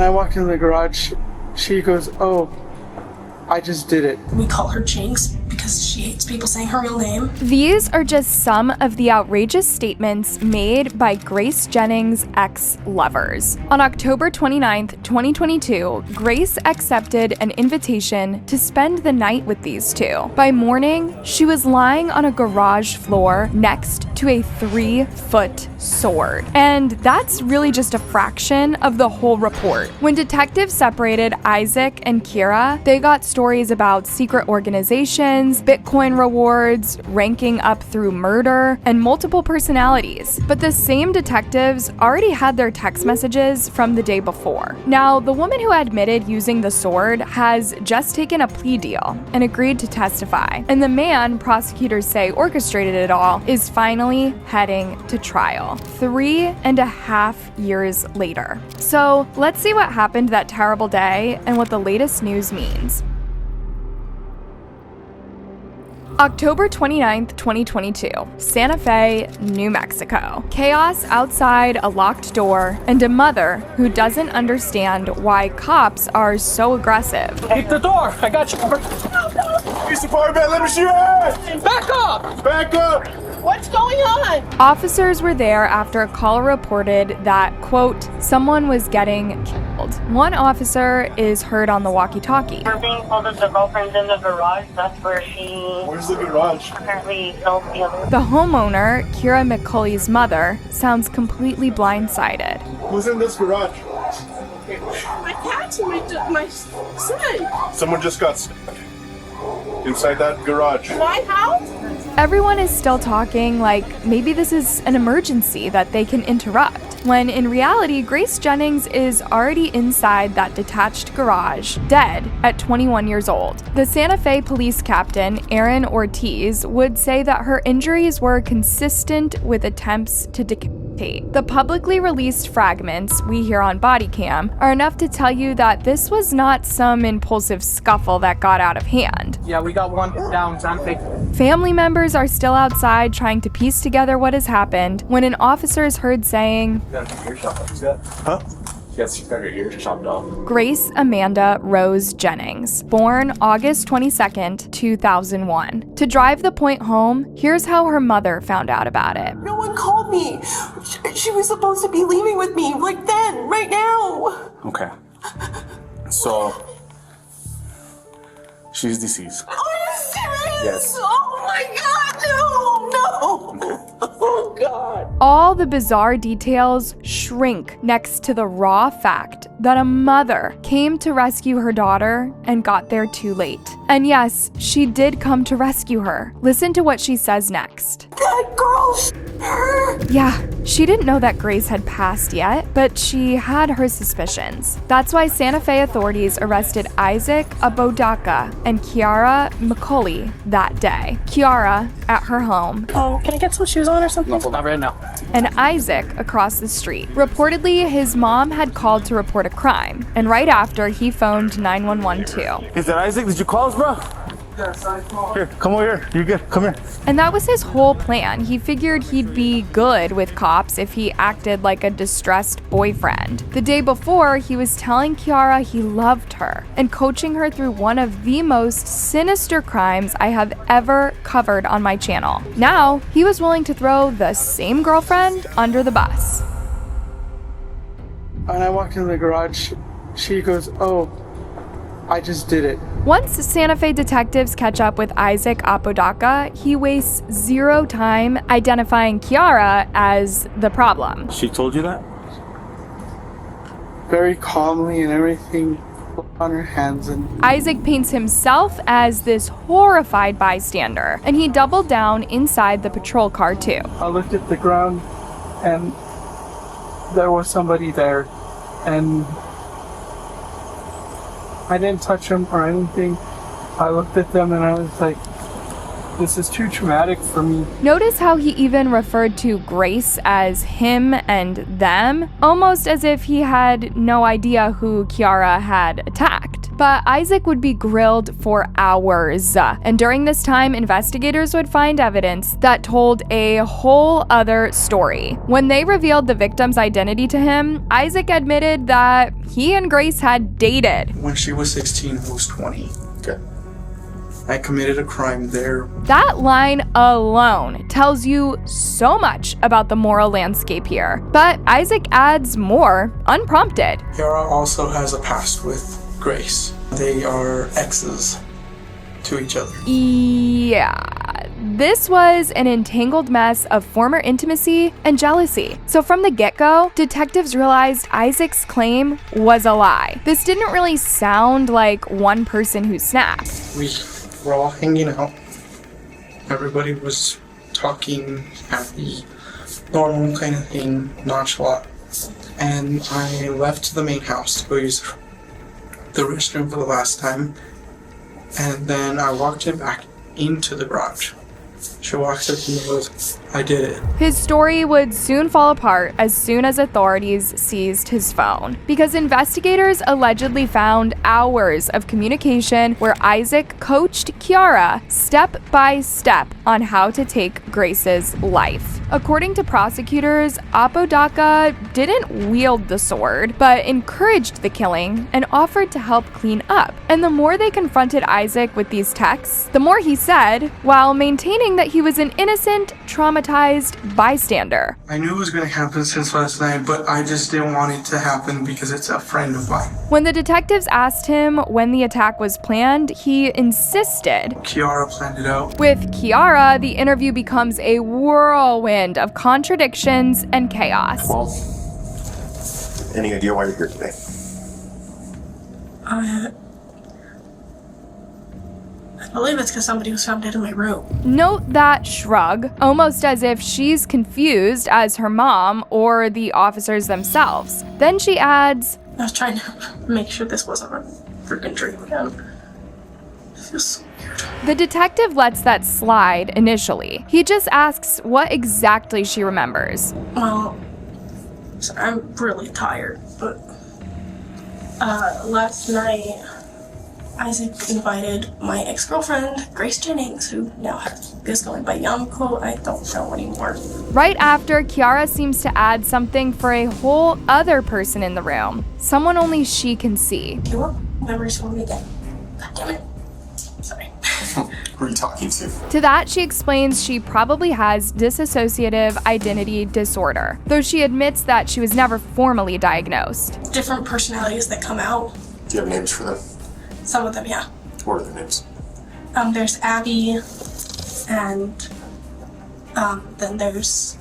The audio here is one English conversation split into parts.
When I walked in the garage, she goes, "Oh, I just did it." We call her Jinx because she hates people saying her real name. These are just some of the outrageous statements made by Grace Jennings' ex-lovers. On October 29th, 2022, Grace accepted an invitation to spend the night with these two. By morning, she was lying on a garage floor next to a 3-foot sword. And that's really just a fraction of the whole report. When detectives separated Isaac and Kira, they got stories about secret organizations, Bitcoin rewards, ranking up through murder, and multiple personalities. But the same detectives already had their text messages from the day before. Now, the woman who admitted using the sword has just taken a plea deal and agreed to testify. And the man prosecutors say orchestrated it all is finally heading to trial 3.5 years later. So let's see what happened that terrible day and what the latest news means. October 29th, 2022, Santa Fe, New Mexico. Chaos outside a locked door and a mother who doesn't understand why cops are so aggressive. Keep the door! I got you! Police department, let me see your ass! Back up! Back up! What's going on? Officers were there after a caller reported that, quote, someone was getting killed. One officer is heard on the walkie-talkie. We're being told that the girlfriend's in the garage. That's where she Where's the garage? apparently killed the other. The homeowner, Kira McCulley's mother, sounds completely blindsided. Who's in this garage? My cat's my son. Someone just got stabbed. Inside that garage. My house? Everyone is still talking like maybe this is an emergency that they can interrupt, when in reality, Grace Jennings is already inside that detached garage, dead at 21 years old. The Santa Fe police captain, Aaron Ortiz, would say that her injuries were consistent with attempts to decapitate. The publicly released fragments we hear on body cam are enough to tell you that this was not some impulsive scuffle that got out of hand. Yeah, we got one down, Santa Fe. Family members are still outside trying to piece together what has happened when an officer is heard saying, Huh? Yes, she's got her ears chopped off. Grace Amanda Rose Jennings, born August 22nd, 2001. To drive the point home, here's how her mother found out about it. No one called me. She was supposed to be leaving with me right then, right now. Okay. So, she's deceased. Are you serious? Yes. Oh my God, no. Oh God. All the bizarre details shrink next to the raw fact that a mother came to rescue her daughter and got there too late. And yes, she did come to rescue her. Listen to what she says next. That girl, her. Yeah, she didn't know that Grace had passed yet, but she had her suspicions. That's why Santa Fe authorities arrested Isaac Apodaca and Kiara McCulley that day. Kiara at her home, Can I get some shoes on or something? Not right now. and Isaac across the street. Reportedly, his mom had called to report a crime, and right after, he phoned 911 too. Is that Isaac? Did you call us, bro? Yes, I called. Here, come over here. You're good. Come here. And that was his whole plan. He figured he'd be good with cops if he acted like a distressed boyfriend. The day before, he was telling Kiara he loved her and coaching her through one of the most sinister crimes I have ever covered on my channel. Now, he was willing to throw the same girlfriend under the bus. When I walked in the garage, she goes, "Oh, I just did it." Once Santa Fe detectives catch up with Isaac Apodaca, he wastes zero time identifying Kiara as the problem. She told you that? Very calmly and everything, on her hands, and Isaac paints himself as this horrified bystander, and he doubled down inside the patrol car too. I looked at the ground and there was somebody there, and I didn't touch them or anything. I looked at them and I was like, this is too traumatic for me. Notice how he even referred to Grace as him and them, almost as if he had no idea who Kiara had attacked. but Isaac would be grilled for hours. And during this time, investigators would find evidence that told a whole other story. When they revealed the victim's identity to him, Isaac admitted that he and Grace had dated. When she was 16, I was 20. Okay. I committed a crime there. That line alone tells you so much about the moral landscape here. But Isaac adds more, unprompted. Kiara also has a past with Grace. They are exes to each other. Yeah. This was an entangled mess of former intimacy and jealousy. So from the get-go, detectives realized Isaac's claim was a lie. This didn't really sound like one person who snapped. We were all hanging out. Everybody was talking, happy, normal kind of thing, nonchalant. And I left the main house to go use the restroom for the last time. And then I walked it back into the garage. She walks up and goes, I did it. His story would soon fall apart as soon as authorities seized his phone, because investigators allegedly found hours of communication where Isaac coached Kiara step by step on how to take Grace's life. According to prosecutors, Apodaca didn't wield the sword, but encouraged the killing and offered to help clean up. And the more they confronted Isaac with these texts, the more he said, while maintaining that he was an innocent, traumatized bystander. I knew it was going to happen since last night, but I just didn't want it to happen because it's a friend of mine. When the detectives asked him when the attack was planned, he insisted. Kiara planned it out. With Kiara, the interview becomes a whirlwind of contradictions and chaos. Well, any idea why you're here today? I believe it's because somebody was found dead in my room. Note that shrug, almost as if she's confused as her mom or the officers themselves. Then she adds, I was trying to make sure this wasn't a freaking dream again. It feels so weird. The detective lets that slide initially. He just asks what exactly she remembers. Well, so I'm really tired, but last night Isaac invited my ex-girlfriend, Grace Jennings, who now is going by Yamko. I don't know anymore. Right after, Kiara seems to add something for a whole other person in the room. Someone only she can see. Do you want memories for me again? God damn it. Sorry. Who are you talking to? To that, she explains she probably has dissociative identity disorder, though she admits that she was never formally diagnosed. Different personalities that come out. Do you have names for them? Some of them, yeah. What are their names? There's Abby, and then there's,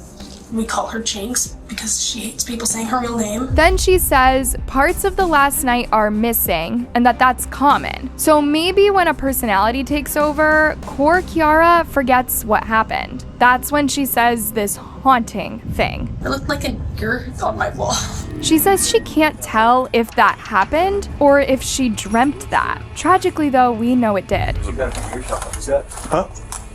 we call her Jinx because she hates people saying her real name. Then she says parts of the last night are missing and that's common. So maybe when a personality takes over, core Kiara forgets what happened. That's when she says this haunting thing. It looked like a girth on my wall. She says she can't tell if that happened or if she dreamt that. Tragically though, we know it did. She got her ears chopped off. Is that? Huh?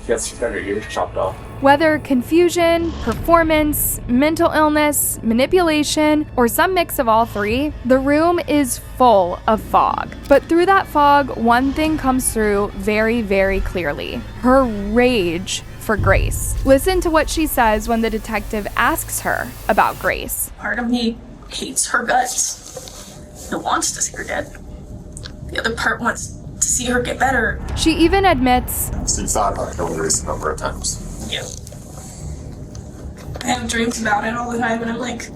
Yes, she's got her ears chopped off. Whether confusion, performance, mental illness, manipulation, or some mix of all three, the room is full of fog. But through that fog, one thing comes through very, very clearly. Her rage for Grace. Listen to what she says when the detective asks her about Grace. Part of me hates her guts. It wants to see her dead. The other part wants to see her get better. She even admits, So you thought about killing Grace a number of times. Yeah. I have dreams about it all the time, and I'm like,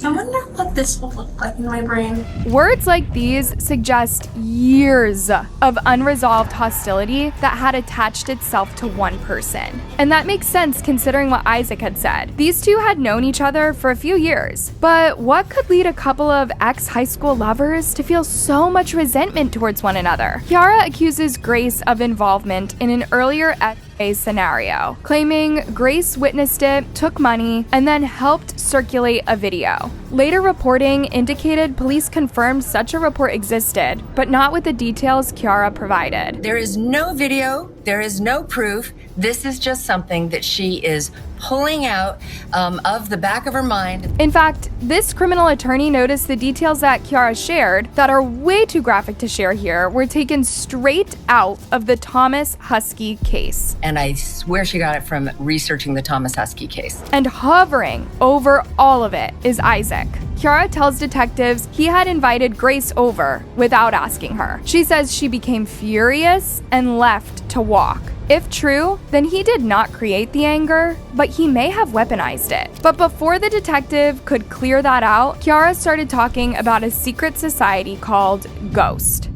I wonder what this will look like in my brain. words like these suggest years of unresolved hostility that had attached itself to one person. And that makes sense considering what Isaac had said. These two had known each other for a few years. But what could lead a couple of ex-high school lovers to feel so much resentment towards one another? Kiara accuses Grace of involvement in an earlier scenario, claiming Grace witnessed it, took money, and then helped circulate a video. Later reporting indicated police confirmed such a report existed, but not with the details Kiara provided. There is no video, there is no proof. This is just something that she is pulling out of the back of her mind. In fact, this criminal attorney noticed the details that Kiara shared, that are way too graphic to share here, were taken straight out of the Thomas Husky case. And I swear she got it from researching the Thomas Husky case. And hovering over all of it is Isaac. Kiara tells detectives he had invited Grace over without asking her. She says she became furious and left to walk. If true, then he did not create the anger, but he may have weaponized it. But before the detective could clear that out, Kiara started talking about a secret society called Ghost.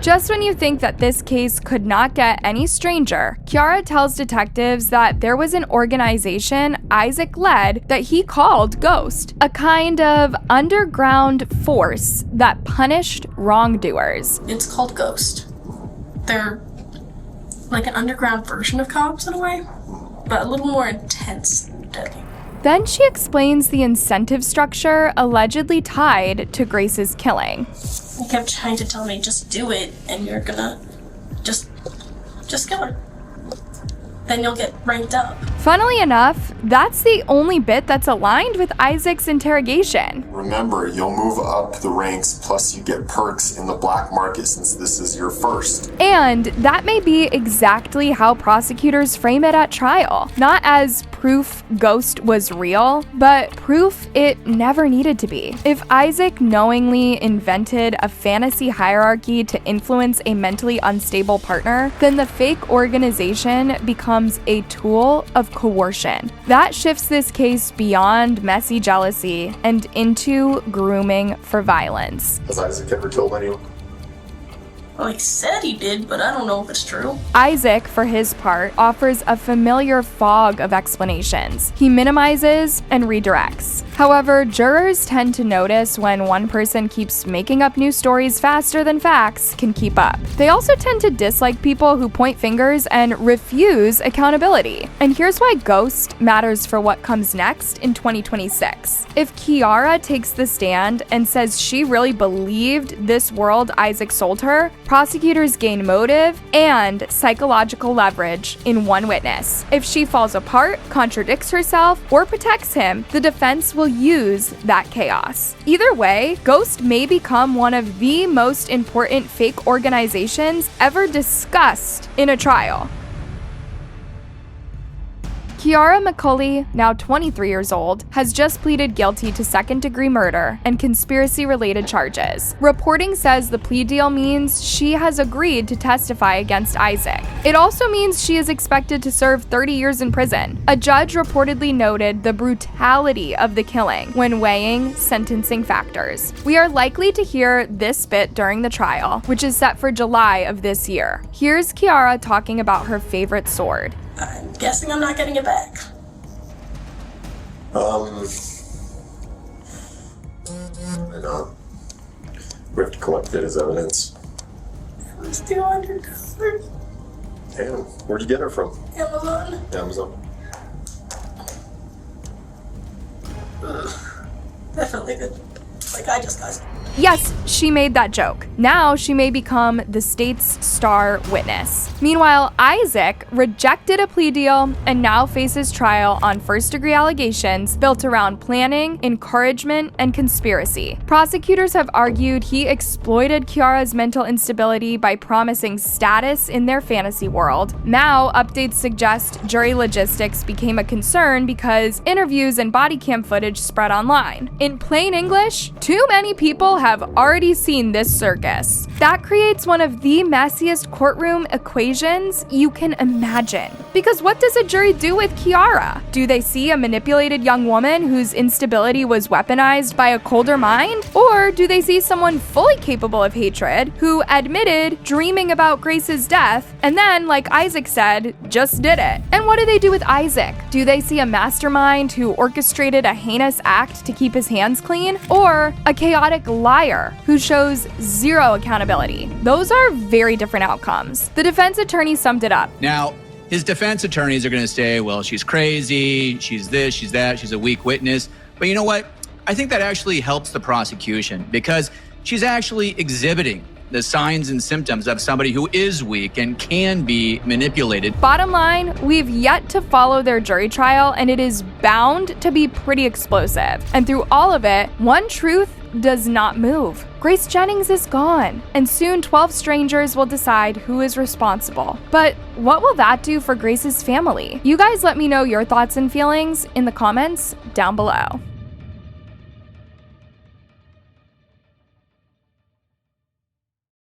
Just when you think that this case could not get any stranger, Kiara tells detectives that there was an organization Isaac led that he called Ghost, a kind of underground force that punished wrongdoers. It's called Ghost. They're like an underground version of cops in a way, but a little more intense and deadly. Then she explains the incentive structure allegedly tied to Grace's killing. He kept trying to tell me, just do it, and you're gonna just kill her. Then you'll get ranked up. Funnily enough, that's the only bit that's aligned with Isaac's interrogation. Remember, you'll move up the ranks, plus you get perks in the black market since this is your first. And that may be exactly how prosecutors frame it at trial. Not as proof Ghost was real, but proof it never needed to be. If Isaac knowingly invented a fantasy hierarchy to influence a mentally unstable partner, then the fake organization becomes a tool of coercion. That shifts this case beyond messy jealousy and into grooming for violence. Has Isaac ever killed anyone? Well, he said he did, but I don't know if it's true. Isaac, for his part, offers a familiar fog of explanations. He minimizes and redirects. However, jurors tend to notice when one person keeps making up new stories faster than facts can keep up. They also tend to dislike people who point fingers and refuse accountability. And here's why Ghost matters for what comes next in 2026. If Kiara takes the stand and says she really believed this world Isaac sold her, prosecutors gain motive and psychological leverage in one witness. If she falls apart, contradicts herself, or protects him, the defense will use that chaos. Either way, Ghost may become one of the most important fake organizations ever discussed in a trial. Kiara McCulley, now 23 years old, has just pleaded guilty to second-degree murder and conspiracy-related charges. Reporting says the plea deal means she has agreed to testify against Isaac. It also means she is expected to serve 30 years in prison. A judge reportedly noted the brutality of the killing when weighing sentencing factors. We are likely to hear this bit during the trial, which is set for July of this year. Here's Kiara talking about her favorite sword. I'm guessing I'm not getting it back. Why not? We have to collect it as evidence. It was $200. Damn, where'd you get her from? Amazon. Amazon. Definitely good. Like I just got it. Yes, she made that joke. Now she may become the state's star witness. Meanwhile, Isaac rejected a plea deal and now faces trial on first-degree allegations built around planning, encouragement, and conspiracy. Prosecutors have argued he exploited Kiara's mental instability by promising status in their fantasy world. Now, updates suggest jury logistics became a concern because interviews and body cam footage spread online. In plain English, too many people have already seen this circus. That creates one of the messiest courtroom equations you can imagine. Because what does a jury do with Kiara? Do they see a manipulated young woman whose instability was weaponized by a colder mind? Or do they see someone fully capable of hatred who admitted dreaming about Grace's death and then, like Isaac said, just did it? And what do they do with Isaac? Do they see a mastermind who orchestrated a heinous act to keep his hands clean? Or a chaotic liar who shows zero accountability? Those are very different outcomes. The defense attorney summed it up. Now, his defense attorneys are going to say, well, she's crazy, she's this, she's that, she's a weak witness. But you know what? I think that actually helps the prosecution because she's actually exhibiting the signs and symptoms of somebody who is weak and can be manipulated. Bottom line, we've yet to follow their jury trial, and it is bound to be pretty explosive. And through all of it, one truth does not move. Grace Jennings is gone, and soon 12 strangers will decide who is responsible. But what will that do for Grace's family? You guys let me know your thoughts and feelings in the comments down below.